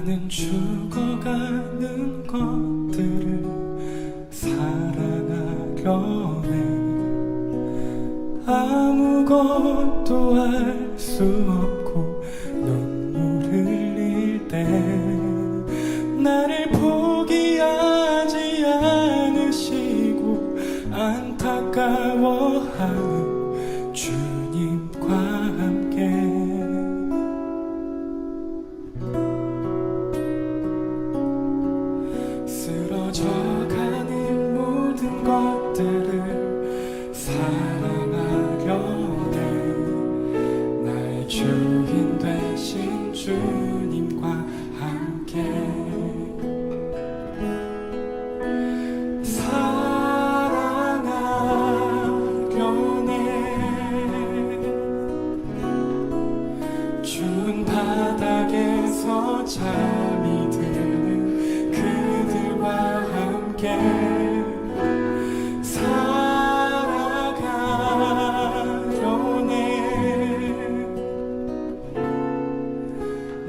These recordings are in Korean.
나는 죽어가는 것들을 사랑하려네. 아무것도 알 수 없고 눈물 흘릴 때 나를 포기하지 않으시고 안타까워하는 주님과 함께 쓰러져가는 모든 것들을 사랑하려네. 나의 주인 되신 주님과 함께 사랑하려네. 추운 바닥에서 잠이 드는 그들과 함께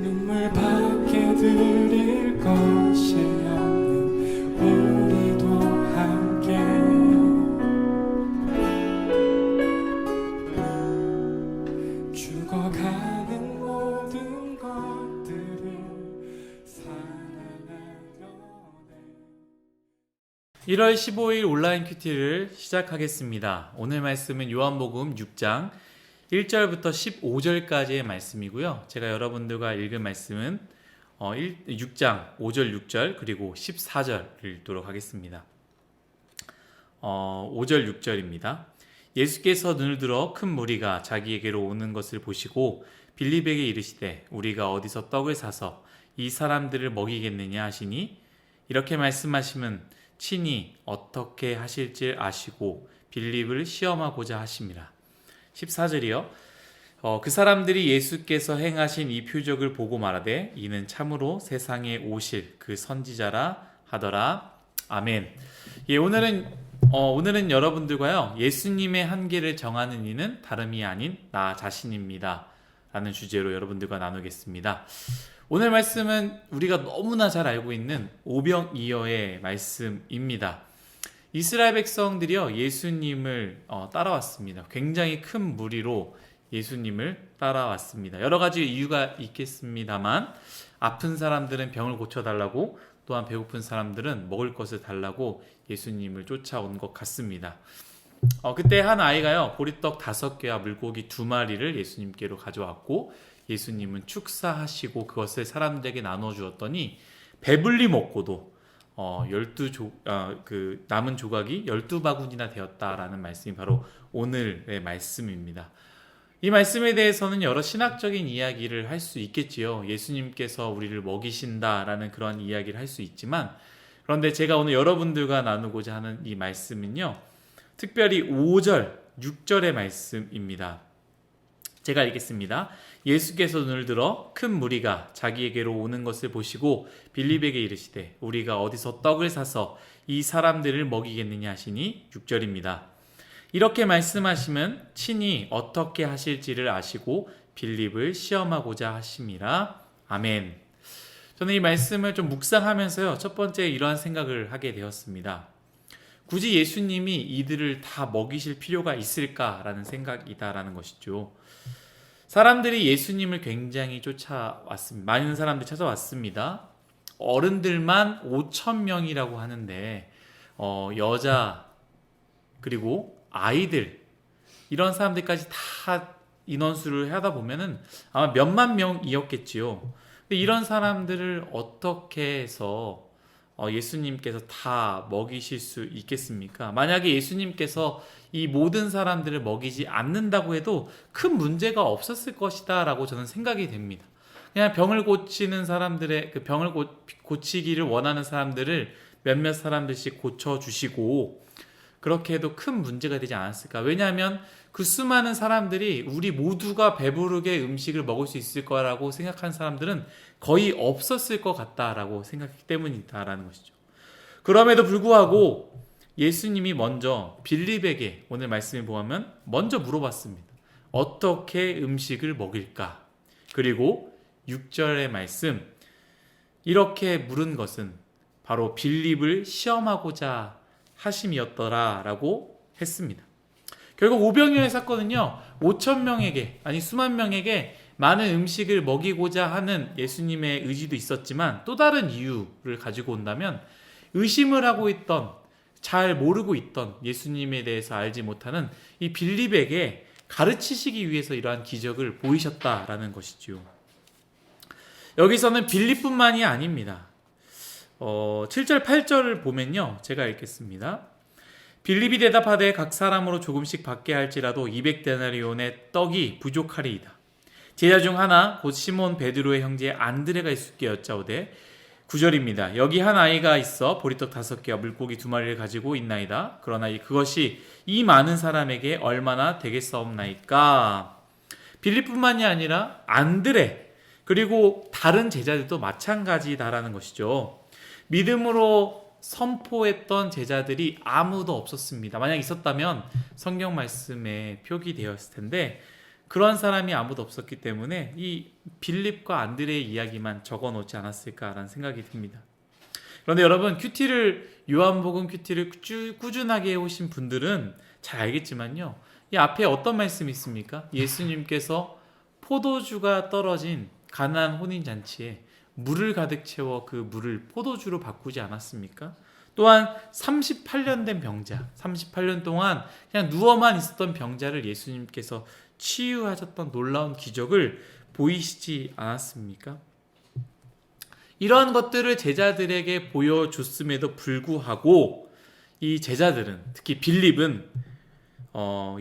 눈물밖에 드릴 것이 없는 우리도 함께 죽어가는 모든 것들을 사랑하려네. 1월 15일 온라인 큐티를 시작하겠습니다. 오늘 말씀은 요한복음 6장 1절부터 15절까지의 말씀이고요. 제가 여러분들과 읽은 말씀은 6장 5절 6절 그리고 14절 읽도록 하겠습니다. 5절 6절입니다. 예수께서 눈을 들어 큰 무리가 자기에게로 오는 것을 보시고 빌립에게 이르시되 우리가 어디서 떡을 사서 이 사람들을 먹이겠느냐 하시니 이렇게 말씀하시면 친히 어떻게 하실지 아시고 빌립을 시험하고자 하심이라. 14절이요. 그 사람들이 예수께서 행하신 이 표적을 보고 말하되 이는 참으로 세상에 오실 그 선지자라 하더라. 아멘. 예, 오늘은 여러분들과요 예수님의 한계를 정하는 이는 다름이 아닌 나 자신입니다 라는 주제로 여러분들과 나누겠습니다. 오늘 말씀은 우리가 너무나 잘 알고 있는 오병이어의 말씀입니다. 이스라엘 백성들이요 예수님을 따라왔습니다. 굉장히 큰 무리로 예수님을 따라왔습니다. 여러 가지 이유가 있겠습니다만 아픈 사람들은 병을 고쳐달라고, 또한 배고픈 사람들은 먹을 것을 달라고 예수님을 쫓아온 것 같습니다. 그때 한 아이가요 보리떡 5개와 물고기 2마리를 예수님께로 가져왔고 예수님은 축사하시고 그것을 사람들에게 나눠 주었더니 배불리 먹고도 남은 조각이 12바구니나 되었다라는 말씀이 바로 오늘의 말씀입니다. 이 말씀에 대해서는 여러 신학적인 이야기를 할 수 있겠지요. 예수님께서 우리를 먹이신다라는 그런 이야기를 할 수 있지만, 그런데 제가 오늘 여러분들과 나누고자 하는 이 말씀은요 특별히 5절, 6절의 말씀입니다. 제가 읽겠습니다. 예수께서 눈을 들어 큰 무리가 자기에게로 오는 것을 보시고 빌립에게 이르시되 우리가 어디서 떡을 사서 이 사람들을 먹이겠느냐 하시니 6절입니다. 이렇게 말씀하시면 친히 어떻게 하실지를 아시고 빌립을 시험하고자 하심이라. 아멘. 저는 이 말씀을 좀 묵상하면서요 첫 번째 이러한 생각을 하게 되었습니다. 굳이 예수님이 이들을 다 먹이실 필요가 있을까라는 생각이다라는 것이죠. 사람들이 예수님을 굉장히 쫓아왔습니다. 많은 사람들이 찾아왔습니다. 어른들만 5,000명이라고 하는데 여자 그리고 아이들 이런 사람들까지 다 인원수를 하다 보면은 아마 몇만 명이었겠지요. 근데 이런 사람들을 어떻게 해서 예수님께서 다 먹이실 수 있겠습니까? 만약에 예수님께서 이 모든 사람들을 먹이지 않는다고 해도 큰 문제가 없었을 것이다 라고 저는 생각이 됩니다. 그냥 병을 고치는 사람들의 그 병을 고치기를 원하는 사람들을 몇몇 사람들씩 고쳐주시고 그렇게 해도 큰 문제가 되지 않았을까? 왜냐하면 그 수많은 사람들이 우리 모두가 배부르게 음식을 먹을 수 있을 거라고 생각한 사람들은 거의 없었을 것 같다라고 생각했기 때문이다라는 것이죠. 그럼에도 불구하고 예수님이 먼저 빌립에게 오늘 말씀을 보면 먼저 물어봤습니다. 어떻게 음식을 먹일까? 그리고 6절의 말씀 이렇게 물은 것은 바로 빌립을 시험하고자 하심이었더라라고 했습니다. 결국 오병이어의 사건은요, 5,000명에게, 아니 수만 명에게 많은 음식을 먹이고자 하는 예수님의 의지도 있었지만 또 다른 이유를 가지고 온다면 의심을 하고 있던, 잘 모르고 있던, 예수님에 대해서 알지 못하는 이 빌립에게 가르치시기 위해서 이러한 기적을 보이셨다라는 것이죠. 여기서는 빌립뿐만이 아닙니다. 7절 8절을 보면요, 제가 읽겠습니다. 빌립이 대답하되 각 사람으로 조금씩 받게 할지라도 200데나리온의 떡이 부족하리이다. 제자 중 하나 곧 시몬 베드로의 형제 안드레가 예수께 여짜오되 9절입니다. 여기 한 아이가 있어 보리떡 5개와 물고기 2마리를 가지고 있나이다. 그러나 그것이 이 많은 사람에게 얼마나 되겠사옵나이까. 빌립뿐만이 아니라 안드레 그리고 다른 제자들도 마찬가지다라는 것이죠. 믿음으로 선포했던 제자들이 아무도 없었습니다. 만약 있었다면 성경 말씀에 표기되었을 텐데 그런 사람이 아무도 없었기 때문에 이 빌립과 안드레의 이야기만 적어놓지 않았을까라는 생각이 듭니다. 그런데 여러분, 요한복음 큐티를 꾸준하게 해오신 분들은 잘 알겠지만요, 이 앞에 어떤 말씀이 있습니까? 예수님께서 포도주가 떨어진 가나안 혼인잔치에 물을 가득 채워 그 물을 포도주로 바꾸지 않았습니까? 또한 38년 된 병자, 38년 동안 그냥 누워만 있었던 병자를 예수님께서 치유하셨던 놀라운 기적을 보이시지 않았습니까? 이러한 것들을 제자들에게 보여줬음에도 불구하고 이 제자들은, 특히 빌립은,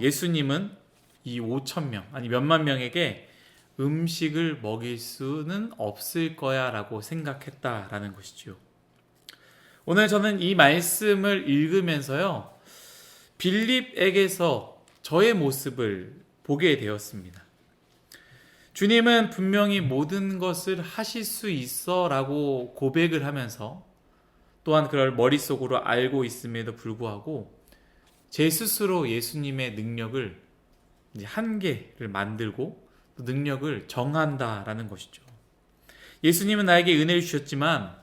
예수님은 이 5,000명, 아니 몇만 명에게 음식을 먹일 수는 없을 거야 라고 생각했다라는 것이죠. 오늘 저는 이 말씀을 읽으면서요, 빌립에게서 저의 모습을 보게 되었습니다. 주님은 분명히 모든 것을 하실 수 있어 라고 고백을 하면서 또한 그걸 머릿속으로 알고 있음에도 불구하고 제 스스로 예수님의 능력을, 한계를 만들고 능력을 정한다라는 것이죠. 예수님은 나에게 은혜를 주셨지만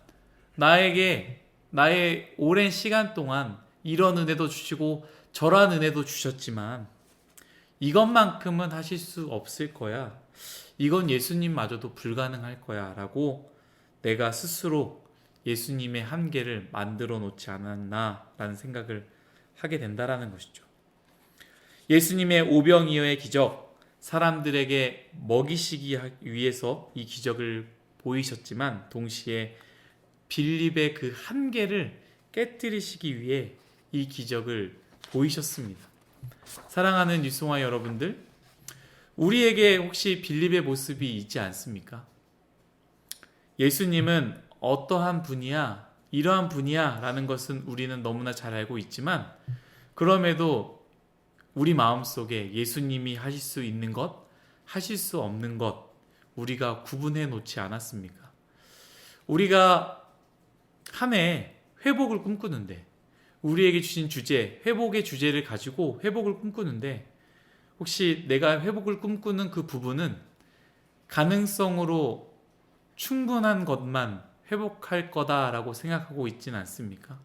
나의 오랜 시간 동안 이런 은혜도 주시고 저런 은혜도 주셨지만 이것만큼은 하실 수 없을 거야. 이건 예수님마저도 불가능할 거야 라고 내가 스스로 예수님의 한계를 만들어 놓지 않았나라는 생각을 하게 된다라는 것이죠. 예수님의 오병이어의 기적, 사람들에게 먹이시기 위해서 이 기적을 보이셨지만 동시에 빌립의 그 한계를 깨뜨리시기 위해 이 기적을 보이셨습니다. 사랑하는 유송아 여러분들, 우리에게 혹시 빌립의 모습이 있지 않습니까? 예수님은 어떠한 분이야, 이러한 분이야 라는 것은 우리는 너무나 잘 알고 있지만 그럼에도 우리 마음속에 예수님이 하실 수 있는 것, 하실 수 없는 것 우리가 구분해 놓지 않았습니까? 우리가 한 해 회복을 꿈꾸는데, 우리에게 주신 주제, 회복의 주제를 가지고 회복을 꿈꾸는데 혹시 내가 회복을 꿈꾸는 그 부분은 가능성으로 충분한 것만 회복할 거다라고 생각하고 있지는 않습니까?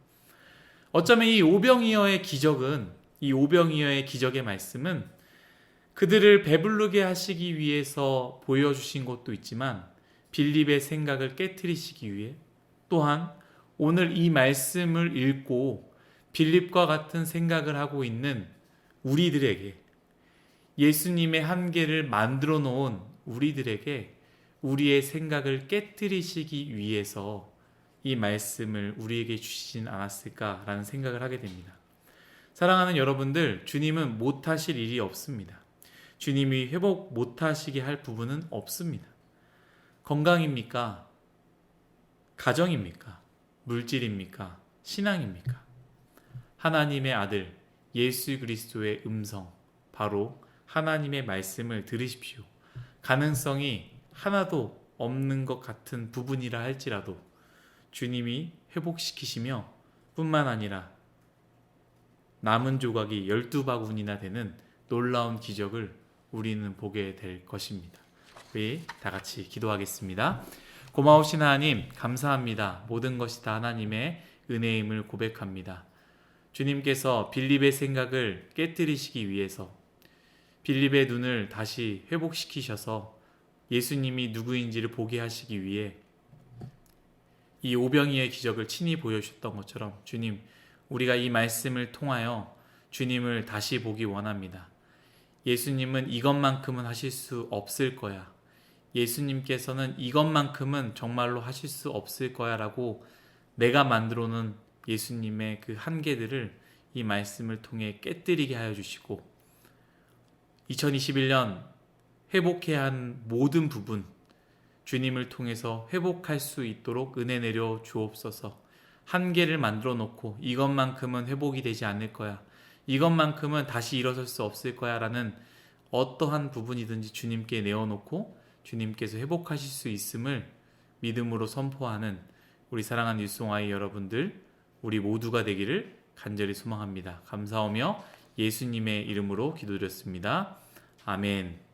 어쩌면 이 오병이어의 기적의 말씀은 그들을 배부르게 하시기 위해서 보여주신 것도 있지만 빌립의 생각을 깨트리시기 위해, 또한 오늘 이 말씀을 읽고 빌립과 같은 생각을 하고 있는 우리들에게, 예수님의 한계를 만들어 놓은 우리들에게 우리의 생각을 깨트리시기 위해서 이 말씀을 우리에게 주시진 않았을까라는 생각을 하게 됩니다. 사랑하는 여러분들, 주님은 못하실 일이 없습니다. 주님이 회복 못하시게 할 부분은 없습니다. 건강입니까? 가정입니까? 물질입니까? 신앙입니까? 하나님의 아들 예수 그리스도의 음성, 바로 하나님의 말씀을 들으십시오. 가능성이 하나도 없는 것 같은 부분이라 할지라도 주님이 회복시키시며 뿐만 아니라 남은 조각이 12바구니나 되는 놀라운 기적을 우리는 보게 될 것입니다. 우리 다 같이 기도하겠습니다. 고마우신 하나님, 감사합니다. 모든 것이 다 하나님의 은혜임을 고백합니다. 주님께서 빌립의 생각을 깨뜨리시기 위해서 빌립의 눈을 다시 회복시키셔서 예수님이 누구인지를 보게 하시기 위해 이 오병이의 기적을 친히 보여주셨던 것처럼 주님, 우리가 이 말씀을 통하여 주님을 다시 보기 원합니다. 예수님은 이것만큼은 하실 수 없을 거야. 예수님께서는 이것만큼은 정말로 하실 수 없을 거야 라고 내가 만들어 놓은 예수님의 그 한계들을 이 말씀을 통해 깨뜨리게 하여 주시고 2021년 회복해야 한 모든 부분 주님을 통해서 회복할 수 있도록 은혜 내려 주옵소서. 한계를 만들어 놓고 이것만큼은 회복이 되지 않을 거야. 이것만큼은 다시 일어설 수 없을 거야 라는 어떠한 부분이든지 주님께 내어놓고 주님께서 회복하실 수 있음을 믿음으로 선포하는 우리 사랑하는 뉴스공아이 여러분들, 우리 모두가 되기를 간절히 소망합니다. 감사하며 예수님의 이름으로 기도드렸습니다. 아멘.